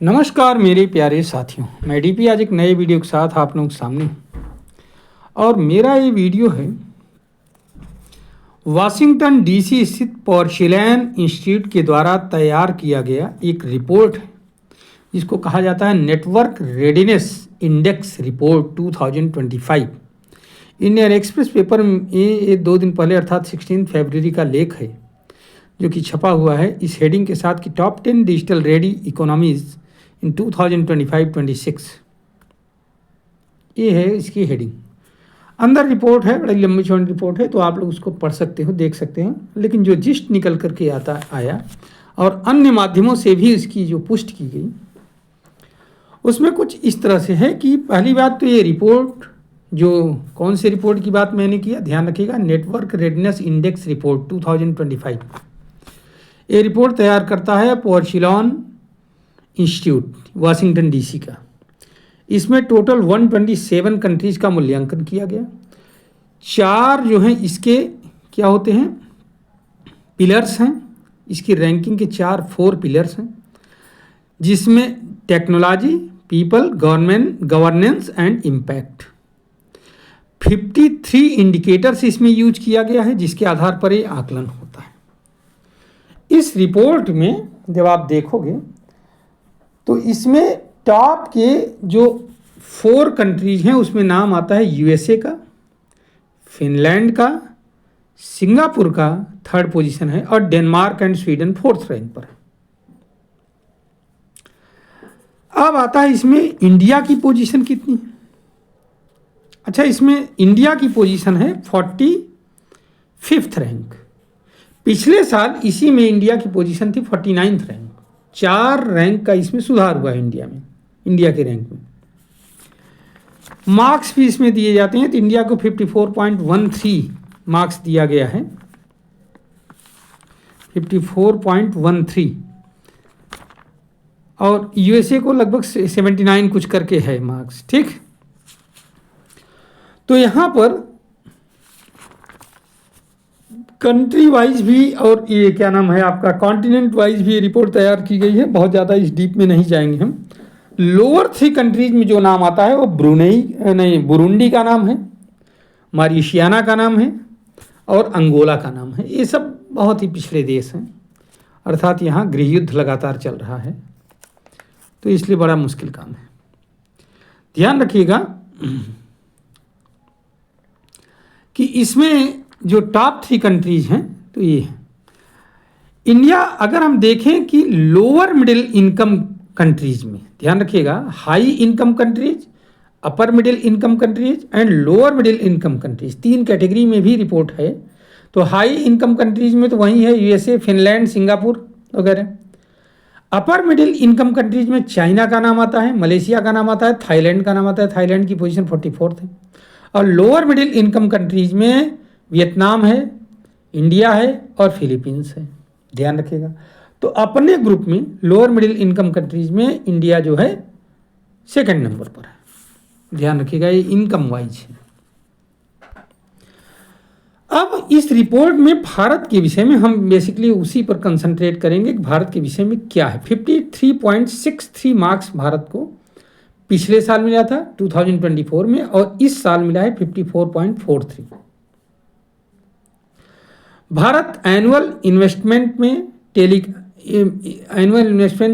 नमस्कार मेरे प्यारे साथियों, मैं डीपी आज एक नए वीडियो के साथ आप लोगों के सामने हूं। और मेरा ये वीडियो है वाशिंगटन डीसी स्थित पोर्सिलेन इंस्टीट्यूट के द्वारा तैयार किया गया एक रिपोर्ट है जिसको कहा जाता है network readiness index report 2025। Indian express paper में ये 2 दिन पहले अर्थात 16 फरवरी का लेख है जो कि छपा हुआ है इस हेडिंग के साथ कि top 10 digital ready economies in 2025-26। ये है इसकी हेडिंग। अंदर रिपोर्ट है, बड़ी लंबी चौड़ी रिपोर्ट है, तो आप लोग उसको पढ़ सकते हो, देख सकते हैं। लेकिन जो जिस्ट निकल करके आया और अन्य माध्यमों से भी इसकी जो पुष्टि की गई उसमें कुछ इस तरह से है कि पहली बात तो ये रिपोर्ट, जो कौन से रिपोर्ट की बात मैंने किया ध्यान रखिएगा, नेटवर्क रेडीनेस इंडेक्स रिपोर्ट 2025। ये रिपोर्ट तैयार करता है पोर्सिलेन इंस्टीट्यूट वाशिंगटन डीसी का। इसमें टोटल 127 कंट्रीज का मूल्यांकन किया गया। 4 जो हैं इसके क्या होते हैं, पिलर्स हैं। इसकी रैंकिंग के 4 पिलर्स हैं जिसमें technology, people, governance and impact. 53 indicators इसमें यूज किया गया है जिसके आधार पर ये आकलन होता है। इस रिपोर्ट में जब आप देखोगे तो इसमें टॉप के जो 4 कंट्रीज हैं उसमें नाम आता है यूएसए का, फिनलैंड का, सिंगापुर का 3rd पोजीशन है और Denmark and Sweden 4th rank पर है। अब आता है इसमें इंडिया की पोजीशन कितनी है। अच्छा, इसमें इंडिया की पोजीशन है 45th रैंक। पिछले साल इसी में इंडिया की पोजीशन थी 49th रैंक। 4 रैंक का इसमें सुधार हुआ है इंडिया के रैंक में। मार्क्स भी इसमें दिए जाते हैं तो इंडिया को 54.13 मार्क्स दिया गया है, 54.13, और यूएसए को लगभग 79 कुछ करके है मार्क्स। ठीक, तो यहाँ पर कंट्री वाइज भी और ये क्या नाम है आपका कॉन्टिनेंट वाइज भी रिपोर्ट तैयार की गई है। बहुत ज़्यादा इस डीप में नहीं जाएंगे हम। लोअर 3 कंट्रीज में जो नाम आता है वो बुरुंडी का नाम है, मॉरिशियाना का नाम है और अंगोला का नाम है। ये सब बहुत ही पिछड़े देश हैं, अर्थात यहाँ गृह युद्ध लगातार चल रहा है तो इसलिए बड़ा मुश्किल काम है। ध्यान रखिएगा कि इसमें जो टॉप 3 कंट्रीज हैं तो ये है इंडिया। अगर हम देखें कि लोअर मिडिल इनकम कंट्रीज में, ध्यान रखिएगा, high income countries, upper middle income countries and lower middle income countries, 3 category में भी रिपोर्ट है। तो हाई इनकम कंट्रीज में तो वही है यूएसए, फिनलैंड, सिंगापुर वगैरह। अपर मिडिल इनकम कंट्रीज में चाइना का नाम आता है, मलेशिया का नाम आता है, थाईलैंड का नाम आता है, थाईलैंड की पोजीशन 44th है। और लोअर मिडिल इनकम कंट्रीज में वियतनाम है, इंडिया है और फिलीपींस है। ध्यान रखिएगा। तो अपने ग्रुप में लोअर मिडिल इनकम कंट्रीज में इंडिया जो है 2nd नंबर पर है। ध्यान रखिएगा, ये इनकम वाइज है। अब इस रिपोर्ट में भारत के विषय में हम बेसिकली उसी पर कंसंट्रेट करेंगे कि भारत के विषय में क्या है। 53.63 मार्क्स भारत को पिछले साल मिला था 2024 में और इस साल मिला है 54.43। भारत एनुअल इन्वेस्टमेंट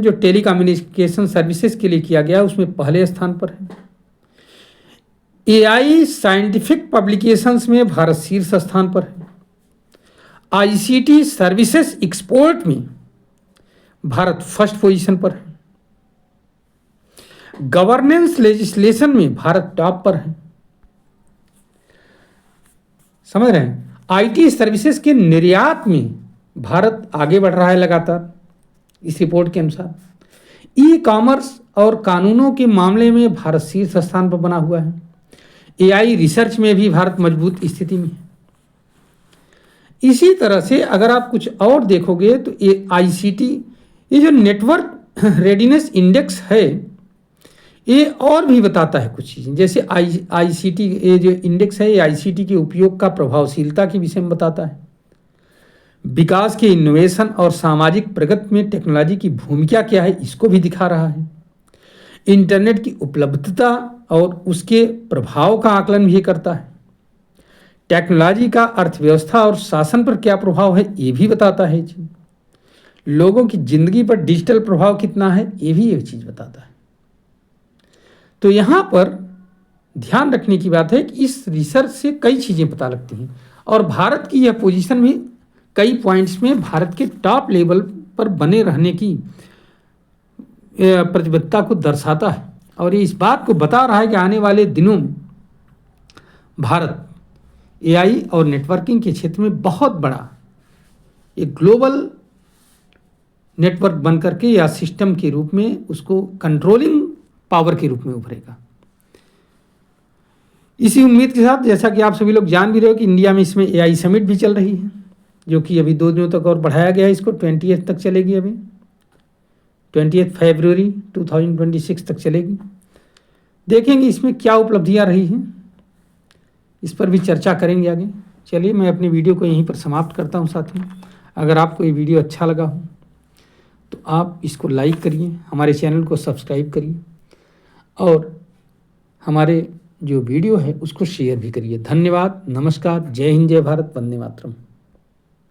जो टेलीकम्युनिकेशन सर्विसेज के लिए किया गया उसमें पहले स्थान पर है। एआई साइंटिफिक पब्लिकेशंस में भारत शीर्ष स्थान पर है। आईसीटी सर्विसेज एक्सपोर्ट में भारत 1st पोजीशन पर है। गवर्नेंस लेजिस्लेशन में भारत टॉप पर है। समझ रहे हैं। आईटी सर्विसेज के निर्यात में भारत आगे बढ़ रहा है लगातार इस रिपोर्ट के अनुसार। ई कॉमर्स और कानूनों के मामले में भारत शीर्ष स्थान पर बना हुआ है। एआई रिसर्च में भी भारत मजबूत स्थिति में है। इसी तरह से अगर आप कुछ और देखोगे तो ये आईसीटी, ये जो नेटवर्क रेडीनेस इंडेक्स है, ये और भी बताता है कुछ चीज़ें। जैसे आईसीटी, ये जो इंडेक्स है ये आईसीटी के उपयोग का प्रभावशीलता के विषय में बताता है। विकास के इनोवेशन और सामाजिक प्रगति में टेक्नोलॉजी की भूमिका क्या है इसको भी दिखा रहा है। इंटरनेट की उपलब्धता और उसके प्रभाव का आकलन भी करता है। टेक्नोलॉजी का अर्थव्यवस्था और शासन पर क्या प्रभाव है ये भी बताता है। लोगों की जिंदगी पर डिजिटल प्रभाव कितना है ये भी एक चीज़ बताता है। तो यहाँ पर ध्यान रखने की बात है कि इस रिसर्च से कई चीज़ें पता लगती हैं और भारत की यह पोजीशन भी कई पॉइंट्स में भारत के टॉप लेवल पर बने रहने की प्रतिबद्धता को दर्शाता है और ये इस बात को बता रहा है कि आने वाले दिनों में भारत एआई और नेटवर्किंग के क्षेत्र में बहुत बड़ा एक ग्लोबल नेटवर्क बन करके या सिस्टम के रूप में उसको कंट्रोलिंग पावर के रूप में उभरेगा। इसी उम्मीद के साथ जैसा कि आप सभी लोग जान भी रहे हो कि इंडिया में इसमें एआई समिट भी चल रही है जो कि अभी 2 दिनों तक और बढ़ाया गया है, इसको 20 तक चलेगी। अभी 20 फरवरी 2026 तक चलेगी। देखेंगे इसमें क्या उपलब्धियां रही हैं, इस पर भी चर्चा करेंगे आगे। चलिए मैं अपनी वीडियो को यहीं पर समाप्त करता हूं साथियों। अगर आपको ये वीडियो अच्छा लगा हो तो आप इसको लाइक करिए, हमारे चैनल को सब्सक्राइब करिए और हमारे जो वीडियो है उसको शेयर भी करिए। धन्यवाद, नमस्कार, जय हिंद, जय भारत, वंदे मातरम।